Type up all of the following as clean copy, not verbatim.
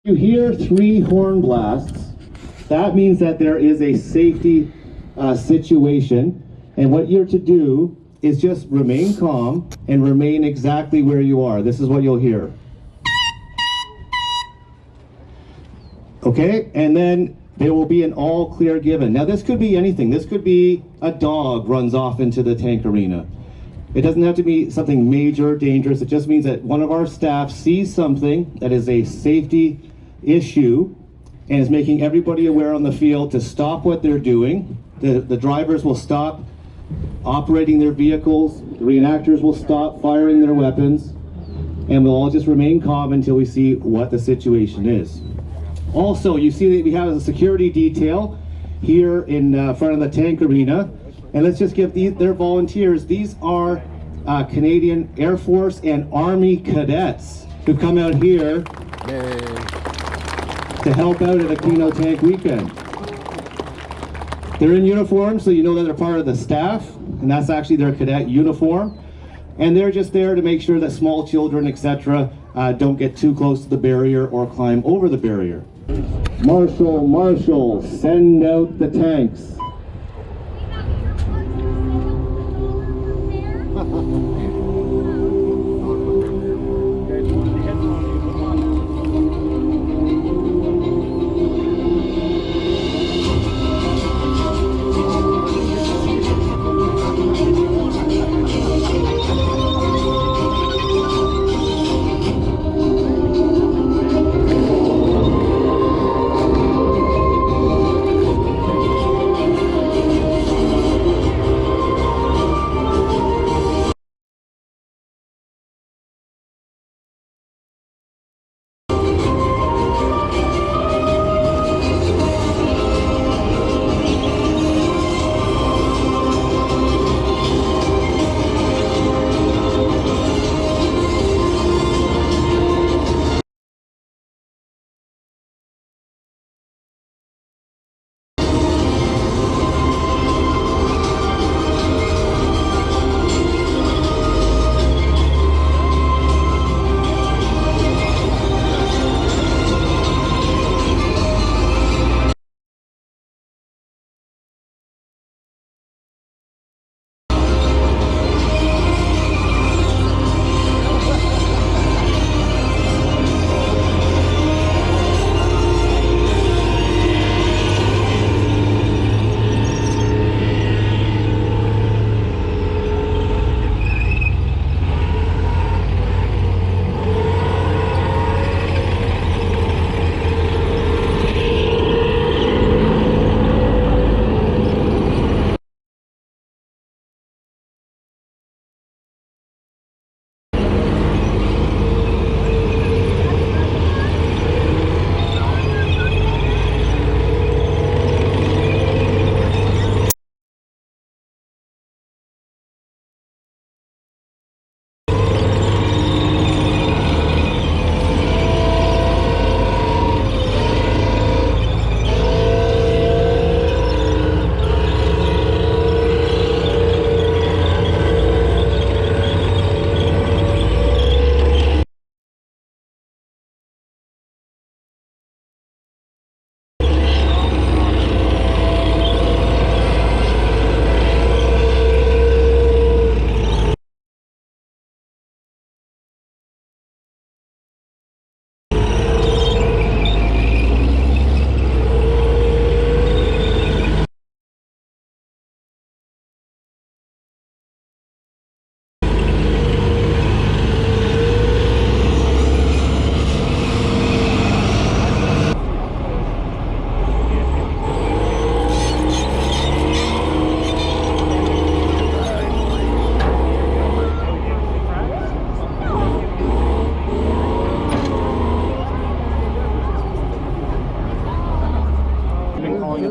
You hear 3 horn blasts, that means that there is a safety situation, and what you're to do is just remain calm and remain exactly where you are. This is what you'll hear. Okay, and then there will be an all clear given. Now this could be anything. This could be a dog runs off into the tank arena. It doesn't have to be something major, dangerous. It just means that one of our staff sees something that is a safety issue and is making everybody aware on the field to stop what they're doing. The drivers will stop operating their vehicles, the reenactors will stop firing their weapons, and we'll all just remain calm until we see what the situation is. Also, you see that we have a security detail here in front of the tank arena, and let's just give their volunteers. These are Canadian Air Force and Army cadets who come out here to help out at Aquino Tank Weekend. They're in uniform, so you know that they're part of the staff, and that's actually their cadet uniform. And they're just there to make sure that small children, etc., don't get too close to the barrier or climb over the barrier. Marshal, send out the tanks.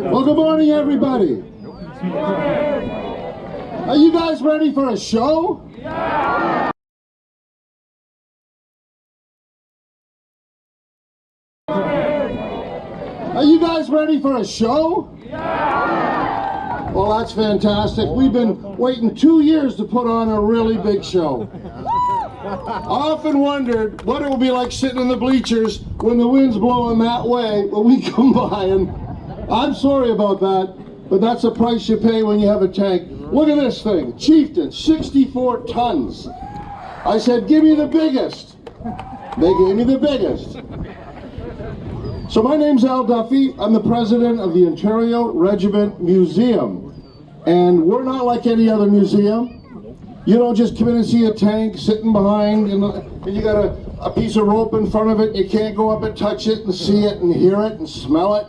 Well, good morning, everybody. Are you guys ready for a show? Yeah. Are you guys ready for a show? Yeah. Well, that's fantastic. We've been waiting 2 years to put on a really big show. I often wondered what it would be like sitting in the bleachers when the wind's blowing that way when we come by, and I'm sorry about that, but that's the price you pay when you have a tank. Look at this thing, Chieftain, 64 tons. I said, give me the biggest. They gave me the biggest. So my name's Al Duffy. I'm the president of the Ontario Regiment Museum. And we're not like any other museum. You don't just come in and see a tank sitting behind and you got a piece of rope in front of it. You can't go up and touch it and see it and hear it and smell it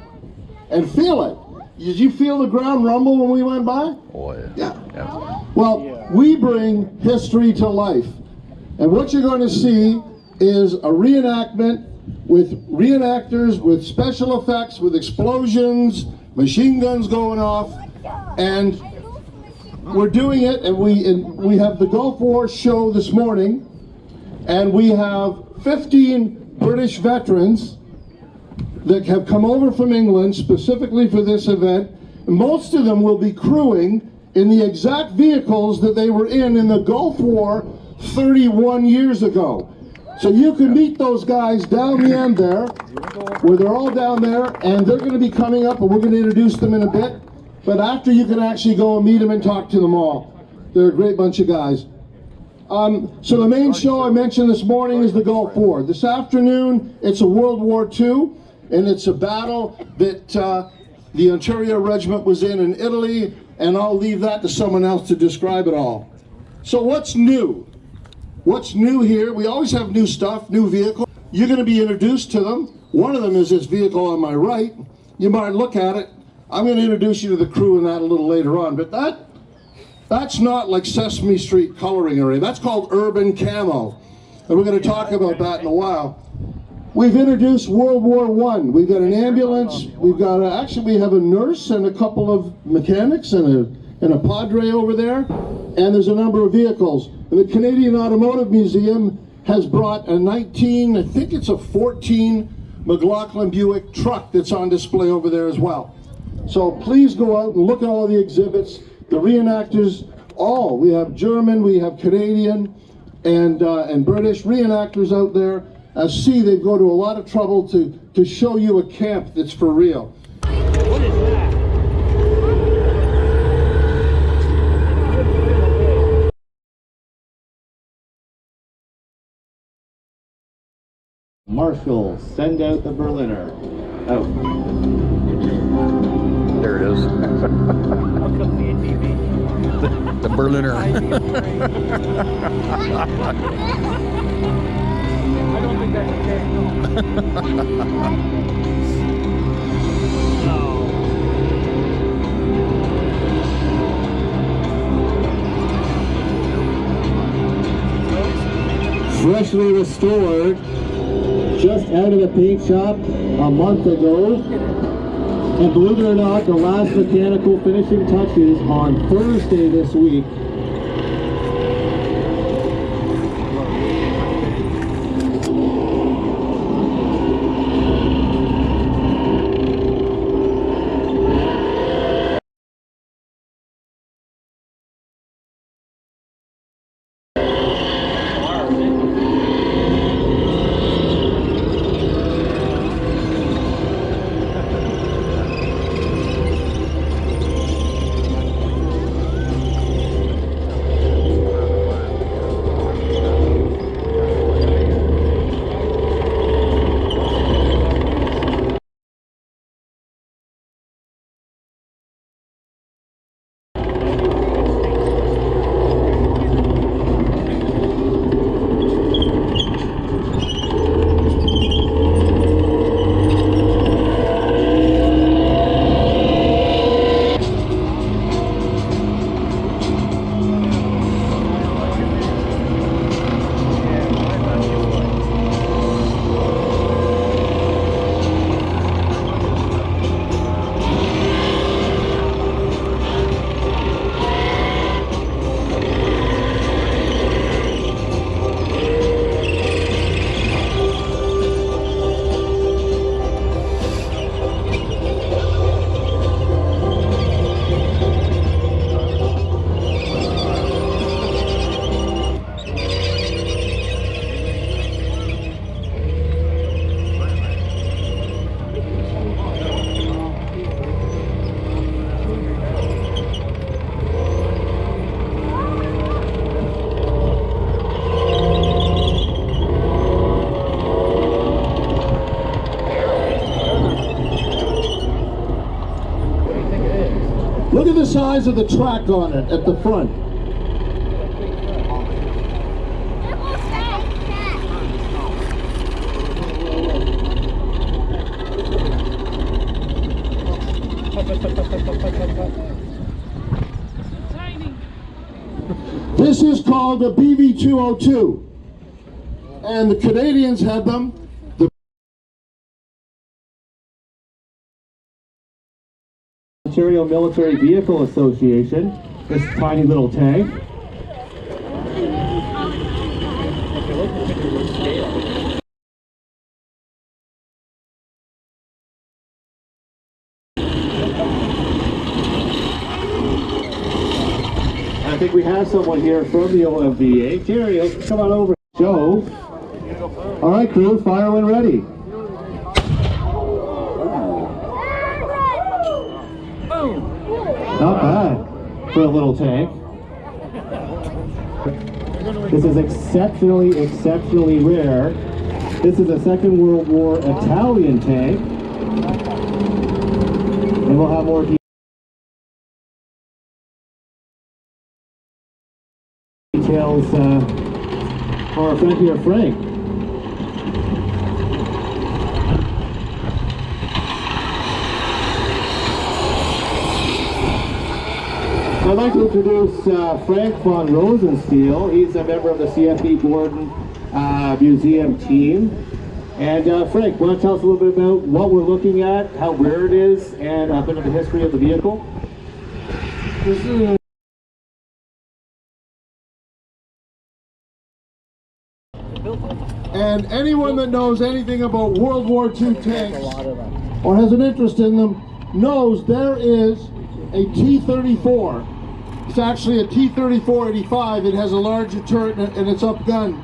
and feel it. Did you feel the ground rumble when we went by? Oh, Yeah. Well, we bring history to life. And what you're going to see is a reenactment with reenactors, with special effects, with explosions, machine guns going off, and we're doing it, and we have the Gulf War show this morning, and we have 15 British veterans that have come over from England specifically for this event. Most of them will be crewing in the exact vehicles that they were in the Gulf War 31 years ago. So you can meet those guys down the end there, where they're all down there, and they're going to be coming up, and we're going to introduce them in a bit. But after, you can actually go and meet them and talk to them all. They're a great bunch of guys. So the main show I mentioned this morning is the Gulf War. This afternoon, it's a World War II, and it's a battle that the Ontario Regiment was in Italy, and I'll leave that to someone else to describe it all. So what's new? What's new here? We always have new stuff, new vehicles. You're going to be introduced to them. One of them is this vehicle on my right. You might look at it. I'm going to introduce you to the crew in that a little later on, but that's not like Sesame Street coloring area. That's called urban camo, and we're going to talk about that in a while. We've introduced World War I. We've got an ambulance. We've got actually we have a nurse and a couple of mechanics and a padre over there, and there's a number of vehicles. And the Canadian Automotive Museum has brought a I think it's a 14 McLaughlin Buick truck that's on display over there as well. So please go out and look at all the exhibits, the reenactors, all. We have German, we have Canadian, and British reenactors out there. As see, they go to a lot of trouble to show you a camp that's for real. What is that? Marshal, send out the Berliner. Oh. There it is. I'll come see a TV. The Berliner. I don't think that's okay. No. Freshly restored, just out of the paint shop a month ago. And believe it or not, the last mechanical finishing touches on Thursday this week. size of the track on it at the front. This is called a BV-202, and the Canadians had them. The Ontario Military Vehicle Association, this tiny little tank. I think we have someone here from the OMVA. Jerry, come on over. Joe. All right, crew, fire when ready. Not bad for a little tank. This is exceptionally rare. This is a Second World War Italian tank. And we'll have more details for our friend here, Frank. I'd like to introduce Frank von Rosensteel. He's a member of the CFB Borden Museum team. And Frank, want to tell us a little bit about what we're looking at, how rare it is, and a bit of the history of the vehicle? This is and anyone that knows anything about World War II tanks or has an interest in them knows there is a T-34. It's actually a T-34-85. It has a larger turret and it's upgunned.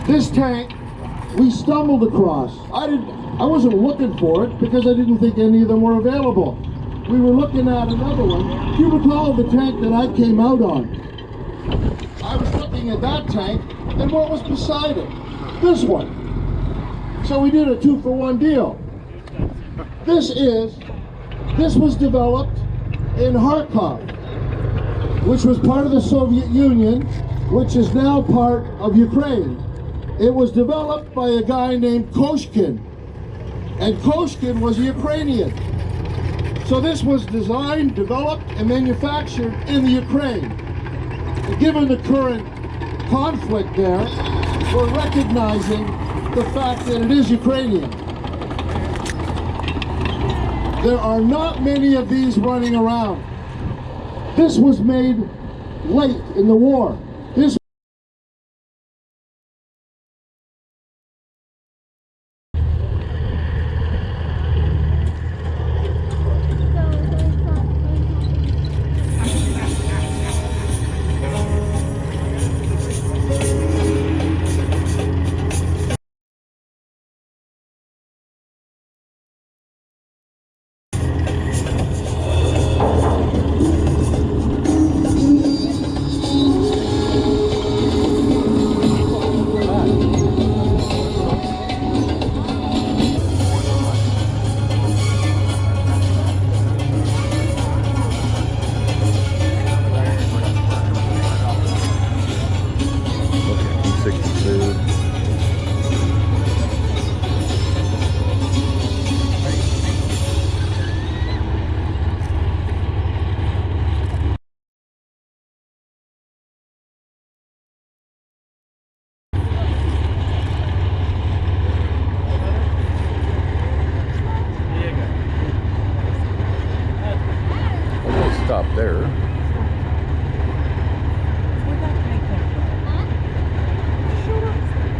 This tank we stumbled across. I wasn't looking for it because I didn't think any of them were available. We were looking at another one. Do you recall the tank that I came out on? I was looking at that tank, and what was beside it? This one. So we did a 2-for-1 deal. This was developed in Kharkov, which was part of the Soviet Union, which is now part of Ukraine. It was developed by a guy named Koshkin, and Koshkin was a Ukrainian. So this was designed, developed, and manufactured in the Ukraine. And given the current conflict there, we're recognizing the fact that it is Ukrainian. There are not many of these running around. This was made late in the war. This Stop there. Where'd that guy come from? Shut up.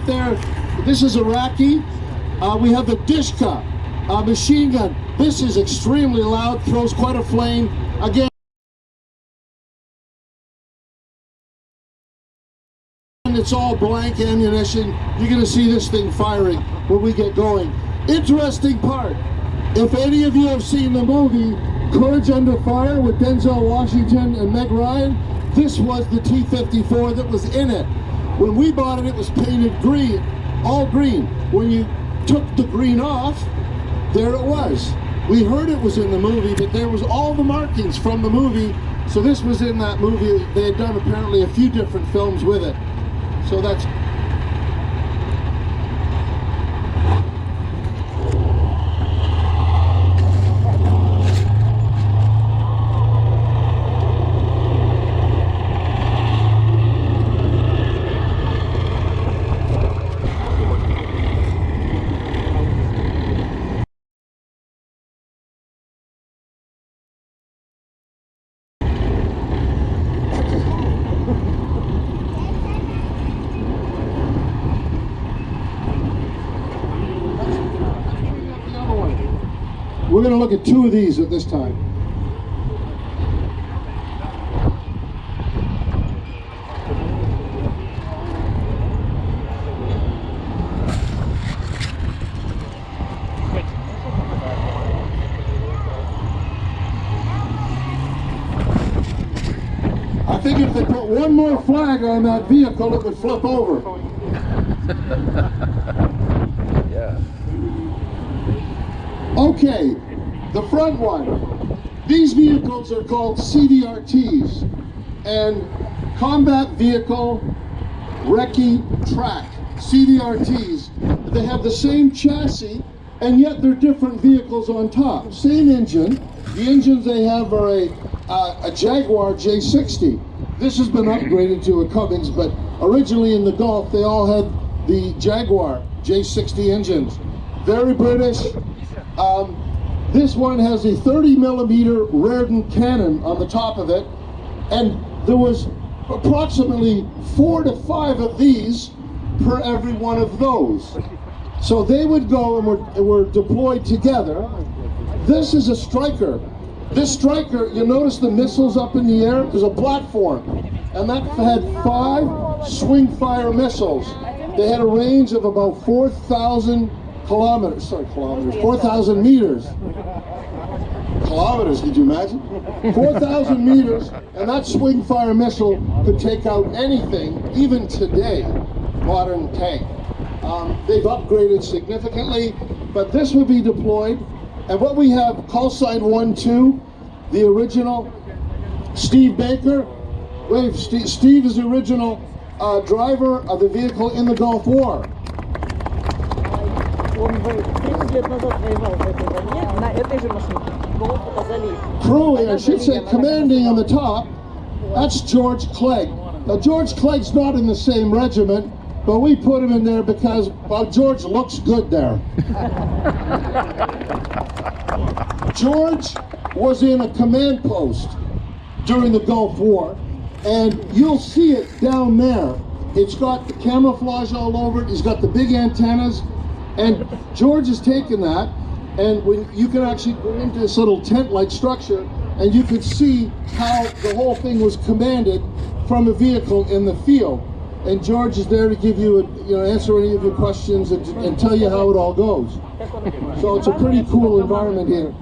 there, this is Iraqi. We have the Dishka machine gun. This is extremely loud, throws quite a flame. Again, it's all blank ammunition. You're going to see this thing firing when we get going. Interesting part, if any of you have seen the movie Courage Under Fire with Denzel Washington and Meg Ryan, this was the T-54 that was in it. When we bought it, it was painted green, all green. When you took the green off, there it was. We heard it was in the movie, but there was all the markings from the movie. So this was in that movie. They had done apparently a few different films with it. So that's... We're going to look at two of these at this time. I think if they put one more flag on that vehicle, it would flip over. Yeah. Okay, the front one. These vehicles are called CDRTs, and Combat Vehicle Recce Track, CDRTs. They have the same chassis, and yet they're different vehicles on top. Same engine. The engines they have are a Jaguar J60. This has been upgraded to a Cummins, but originally in the Gulf, they all had the Jaguar J60 engines. Very British. This one has a 30mm Reardon cannon on the top of it, and there was approximately 4 to 5 of these per every one of those. So they would go and were deployed together. This is a Striker. This Striker, you notice the missiles up in the air? There's a platform, and that had 5 swing-fire missiles. They had a range of about 4,000 kilometers, 4,000 meters. Kilometers, could you imagine? 4,000 meters, and that swing-fire missile could take out anything, even today, modern tank. They've upgraded significantly, but this would be deployed. And what we have, call sign 1-2, the original, Steve Baker. Wait, Steve is the original driver of the vehicle in the Gulf War. Он 30 лет назад воевал в этой войне на этой же машине. Голубь это залив. Crewing, I should say, commanding on the top, that's George Clegg. Now, George Clegg's not in the same regiment, but we put him in there because, well, George looks good there. George was in a command post during the Gulf War, and you'll see it down there. It's got the camouflage all over it, he's got the big antennas, and George has taken that, and when you can actually go into this little tent-like structure, and you can see how the whole thing was commanded from a vehicle in the field. And George is there to give you, answer any of your questions and tell you how it all goes. So it's a pretty cool environment here.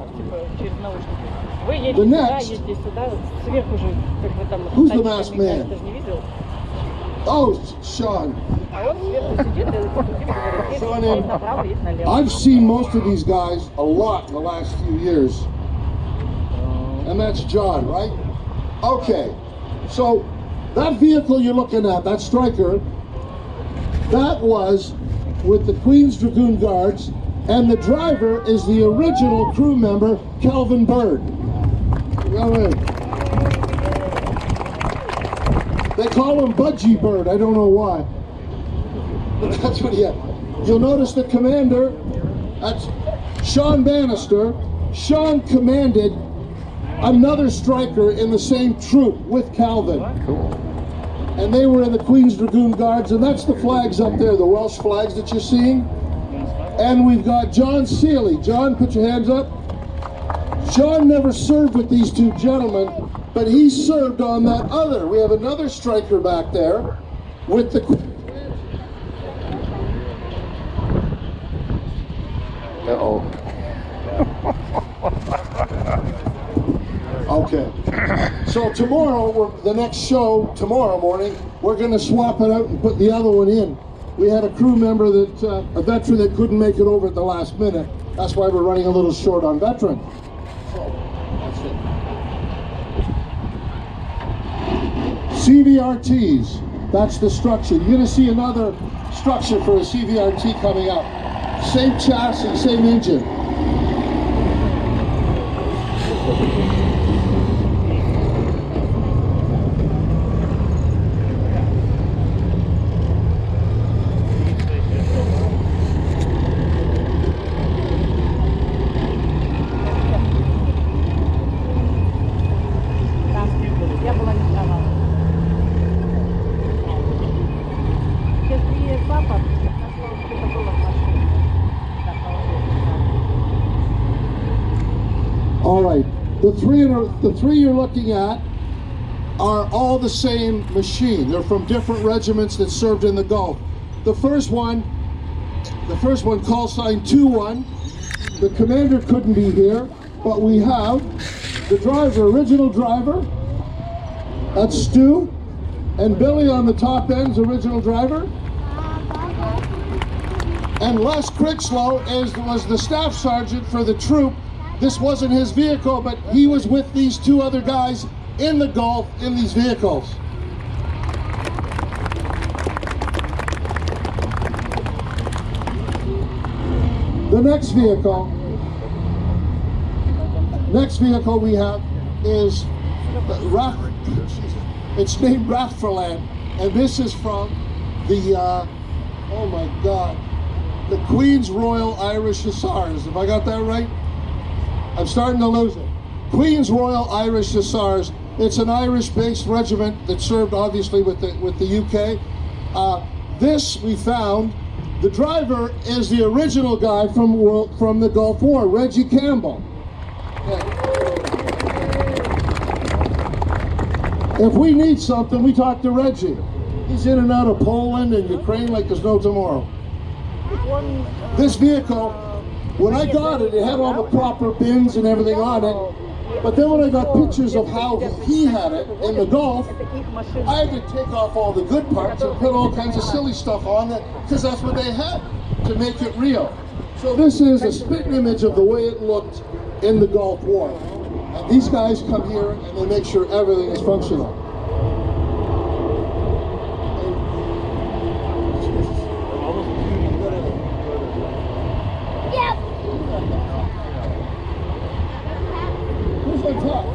The next. Who's the masked man? Oh, Sean. I've seen most of these guys a lot in the last few years. And that's John, right? Okay, so that vehicle you're looking at, that Striker, that was with the Queen's Dragoon Guards, and the driver is the original crew member, Calvin Bird. They call him Budgie Bird, I don't know why. But that's what he had. You'll notice the commander, that's Sean Bannister. Sean commanded another Striker in the same troop with Calvin. Cool. and they were in the Queen's Dragoon Guards, and that's the flags up there, the Welsh flags that you're seeing. And we've got John Seeley. John, put your hands up. John never served with these two gentlemen, but he served on that other. We have another striker back there with the... Uh-oh. Okay. So tomorrow, the next show, tomorrow morning, we're going to swap it out and put the other one in. We had a crew member, that a veteran that couldn't make it over at the last minute. That's why we're running a little short on veteran. So, that's it. CVRTs, that's the structure. You're going to see another structure for a CVRT coming up. Same chassis, same engine. Я была не права. Сейчас приедет папа, это было All right, the three you're looking at are all the same machine. They're from different regiments that served in the Gulf. The first one call sign 2-1. The commander couldn't be here, but we have the driver, original driver. That's Stu, and Billy on the top end's original driver. And Les Critchlow was the staff sergeant for the troop. This wasn't his vehicle, but he was with these two other guys in the Gulf in these vehicles. The next vehicle we have is it's named Rathfarland, and this is from the oh my God, the Queen's Royal Irish Hussars. Have I got that right? I'm starting to lose it. Queen's Royal Irish Hussars. It's an Irish-based regiment that served obviously with the UK. This we found. The driver is the original guy from the Gulf War, Reggie Campbell. Yeah. If we need something, we talk to Reggie. He's in and out of Poland and Ukraine like there's no tomorrow. This vehicle, when I got it, it had all the proper bins and everything on it. But then when I got pictures of how he had it in the Gulf, I had to take off all the good parts and put all kinds of silly stuff on it, because that's what they had to make it real. So this is a spitting image of the way it looked in the Gulf War. And these guys come here and they make sure everything is functional. Who's on top?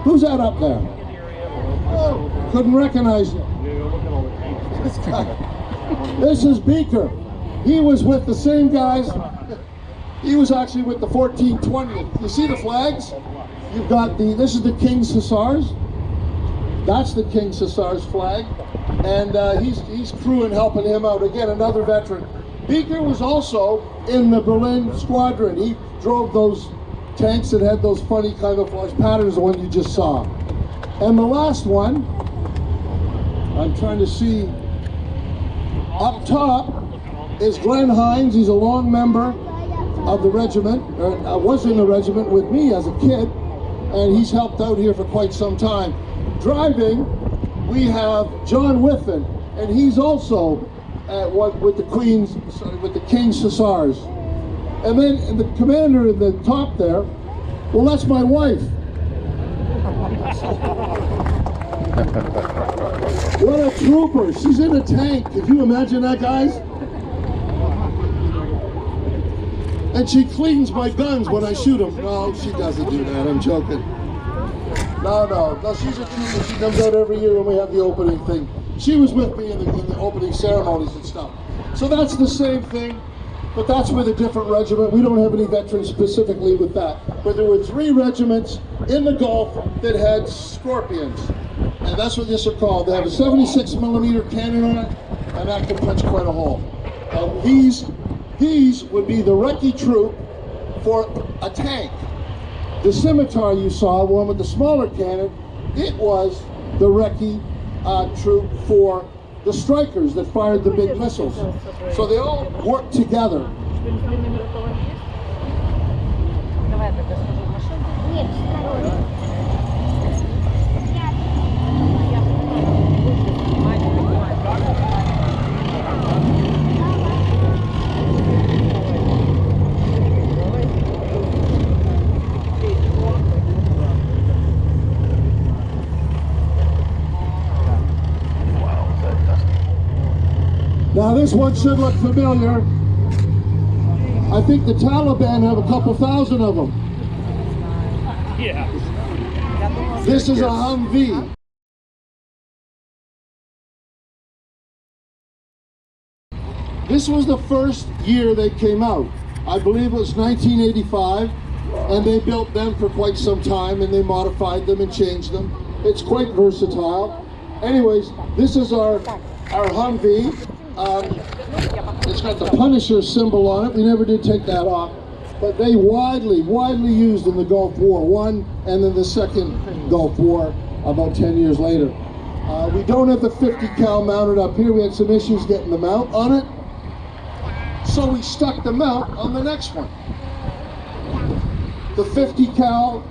Who's that up there? Oh, couldn't recognize you. This guy. This is Beaker. He was with the same guys. He was actually with the 1420th. You see the flags? You've got this is the King's Hussars. That's the King's Hussars flag. And he's crewing, helping him out. Again, another veteran. Beaker was also in the Berlin squadron. He drove those tanks that had those funny camouflage patterns, the one you just saw. And the last one, I'm trying to see, up top is Glenn Hines. He's a long member of the regiment, or was in the regiment with me as a kid, and he's helped out here for quite some time. Driving, we have John Whiffen, and he's also with the King's Hussars. And then the commander in the top there, well, that's my wife. What a trooper! She's in a tank. Could you imagine that, guys? And she cleans my guns when I shoot them. No, she doesn't do that. I'm joking. No, she's a trooper. She comes out every year when we have the opening thing. She was with me in the opening ceremonies and stuff. So that's the same thing, but that's with a different regiment. We don't have any veterans specifically with that. But there were 3 regiments in the Gulf that had Scorpions. And that's what this are called. They have a 76 millimeter cannon on it, and that can punch quite a hole. And these would be the recce troop for a tank. The scimitar you saw, the one with the smaller cannon, it was the recce troop for the strikers that fired the big missiles. So they all work together. Now this one should look familiar. I think the Taliban have a couple thousand of them. Yeah. This is a Humvee. This was the first year they came out. I believe it was 1985, and they built them for quite some time, and they modified them and changed them. It's quite versatile. Anyways, this is our Humvee. It's got the Punisher symbol on it. We never did take that off. But they widely used in the Gulf War, one and then the second Gulf War about 10 years later. We don't have the 50 cal mounted up here. We had some issues getting the mount on it. So we stuck the mount on the next one. The 50 cal,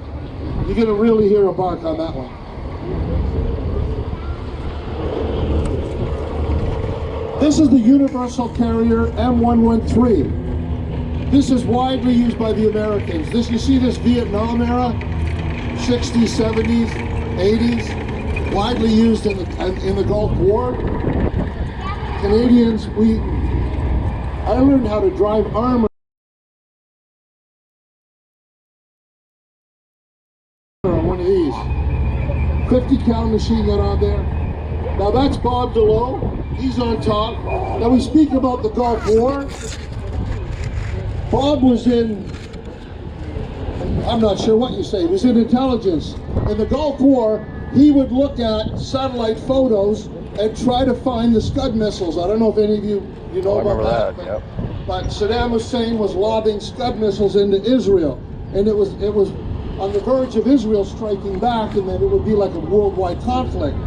you're gonna really hear a bark on that one. This is the Universal Carrier M113. This is widely used by the Americans. You see this Vietnam era, 60s, 70s, 80s, widely used in the Gulf War. Canadians, I learned how to drive armor on one of these. 50 cal machine gun on there. Now that's Bob DeLoe. He's on top. Now we speak about the Gulf War. Bob was in, I'm not sure what you say, he was in intelligence. In the Gulf War, he would look at satellite photos and try to find the Scud missiles. I don't know if any of you know about that. Yep. But Saddam Hussein was lobbing Scud missiles into Israel. And it was on the verge of Israel striking back, and then it would be like a worldwide conflict.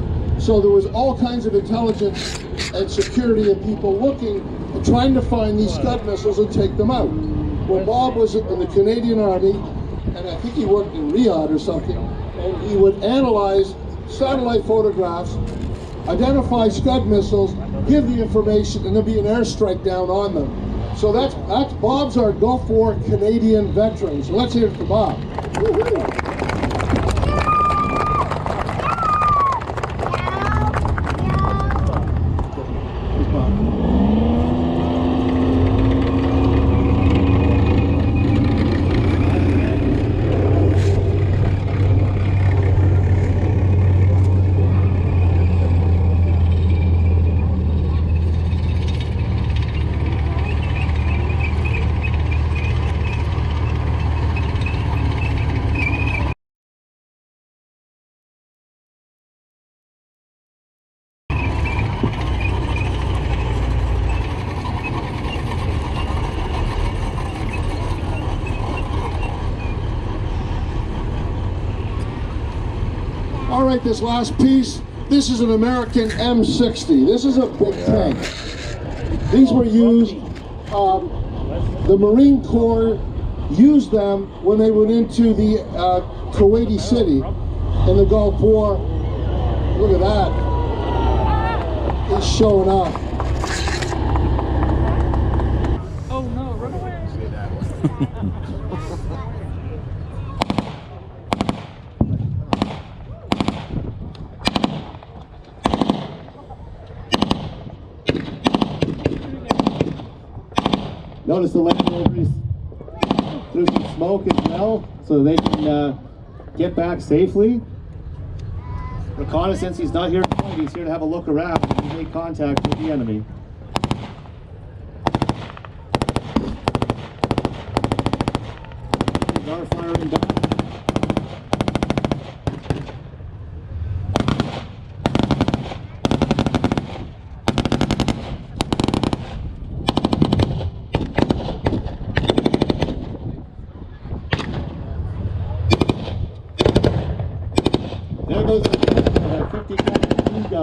So there was all kinds of intelligence and security and people looking and trying to find these Scud missiles and take them out. Well, Bob was in the Canadian Army, and I think he worked in Riyadh or something, and he would analyze satellite photographs, identify Scud missiles, give the information, and there'd be an airstrike down on them. So that's Bob's our Gulf War Canadian veteran. So let's hear it for Bob. Woo-hoo. All right, this last piece, this is an American M60. This is a big tank. These were used, the Marine Corps used them when they went into the Kuwaiti city in the Gulf War. Look at that. He's showing off. Oh no, run away. Notice the Land Rovers through some smoke as well, so they can get back safely. Reconnaissance, he's not here to fight, he's here to have a look around and make contact with the enemy. They are firing down.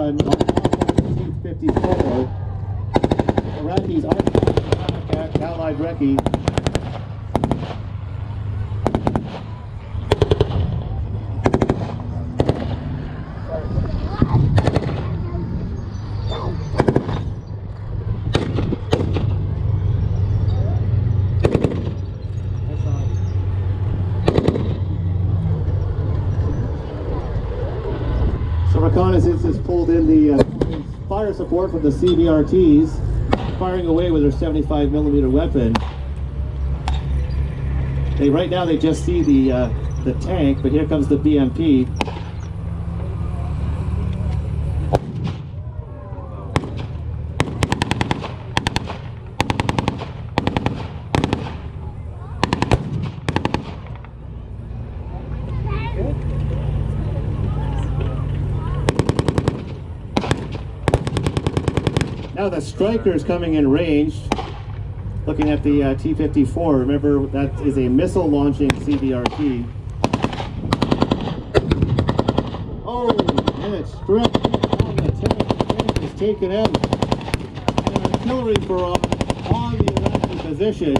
done on T-54. Iraqis are Allied recce. So reconnaissance has pulled in the fire support from the CBRTs, firing away with their 75mm weapon. Right now they just see the tank, but here comes the BMP. Now the Striker's coming in range, looking at the T-54. Remember, that is a missile launching CBRT. Oh, and it's stripped on the tank. The tank is taken out. And artillery barrage on the Iraqi position.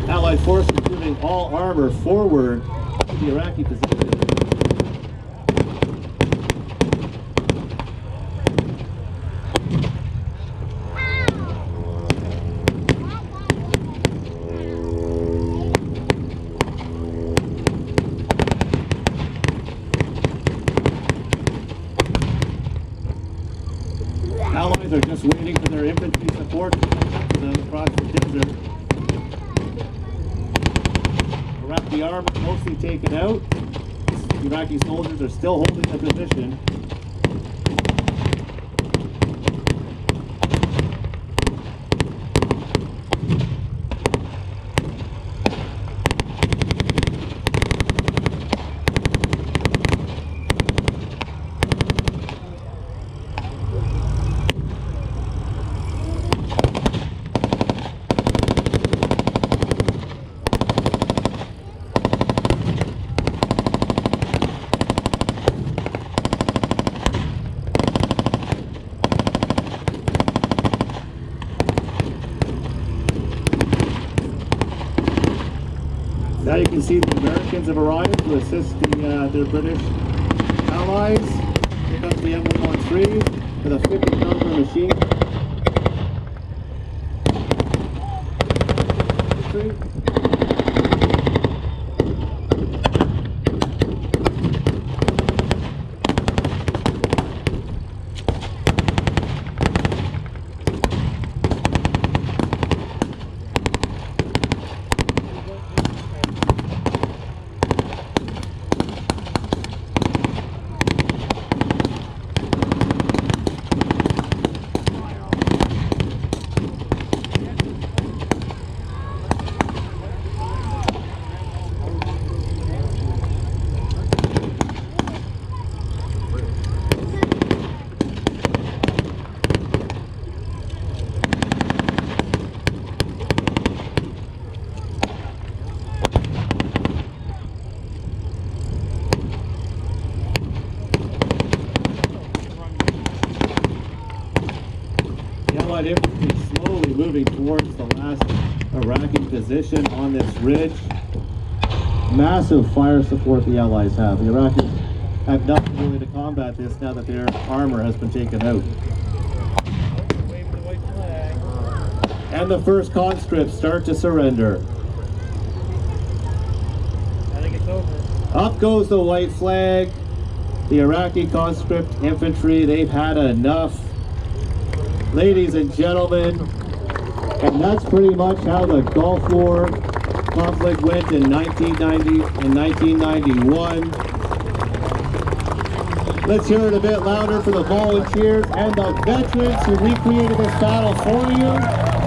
Allied forces moving all armor forward to the Iraqi position. Allies are just waiting for their infantry support to come across the desert. Iraqi armor mostly taken out. Iraqi soldiers are still holding their position. Now you can see the Americans have arrived to assist their British allies. Here comes the M113 with a 50 caliber machine. Allied infantry slowly moving towards the last Iraqi position on this ridge. Massive fire support the Allies have. The Iraqis have nothing really to combat this now that their armor has been taken out. Wait for the white flag. And the first conscripts start to surrender. I think it's over. Up goes the white flag. The Iraqi conscript infantry, they've had enough. Ladies and gentlemen, and that's pretty much how the Gulf War conflict went in 1990 and 1991. Let's hear it a bit louder for the volunteers and the veterans who recreated this battle for you.